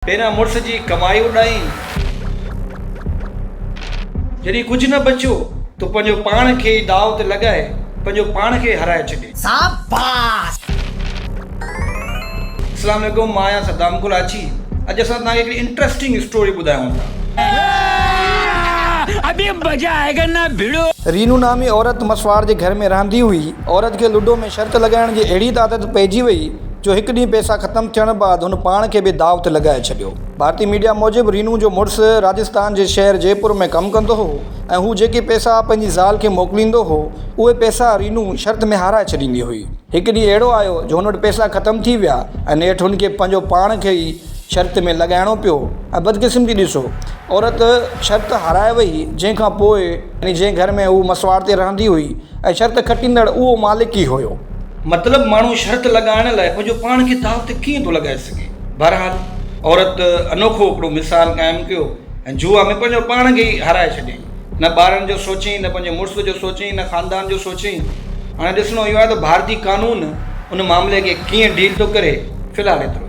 पहिरियां मुड़ुस जी कमाई उॾाई, जॾहिं कुझु न बचियो तो पंहिंजो पाण खे ई दाव ते लॻाए पंहिंजो पाण खे हराए छॾे। शाबाश। अस्सलाम वालेकुम, मां आहियां सदाम कुराची। अॼु असां तव्हांखे हिकिड़ी इंट्रस्टिंग स्टोरी ॿुधायूं था। अभी मजा आएगा ना भिड़ो। रीनू नामी औरत मसवाड़ जे घर में रहंदी हुई। औरत खे लूडो में शर्त लॻाइण जी अहिड़ी आदत पइजी वई जो हिकु ॾींहुं पैसा ख़तमु थियण बाद हुन पाण खे बि दाव ते लॻाए छॾियो। भारतीय मीडिया मूजिबि रीनू जो मुड़ुसु राजस्थान जे शहर जयपुर में कमु कंदो हो ऐं हू जेके पैसा पंहिंजी ज़ाल खे मोकिलींदो हो उहे पैसा रीनू शर्त में हाराए छॾींदी हुई। हिकु ॾींहुं अहिड़ो आयो जो हुन वटि पैसा ख़तमु थी विया ऐं नेठि हुनखे पंहिंजो पाण खे ई शर्त में लॻाइणो पियो। ऐं बदकिस्मती ॾिसो, औरत शर्त हाराए वई, जंहिंखां पोइ यानी जंहिं घर में हू मसवाड़ ते रहंदी हुई ऐं शर्त खटींदड़ उहो मालिक ई हुयो। मतिलबु माण्हू शर्त लॻाइण लाइ पंहिंजो पाण खे दाव ते कीअं थो लॻाए सघे। बहरहाल औरत अनोखो हिकिड़ो मिसाल क़ाइमु कयो ऐं जुआ में पंहिंजो पाण खे ई हाराए छॾियईं। न ॿारनि जो सोचईं, न पंहिंजे मुड़ुस जो सोचईं, न ख़ानदान जो सोचईं। हाणे ॾिसणो इहो आहे त भारतीय कानून उन मामले खे कीअं डील थो करे। फ़िलहालु एतिरो।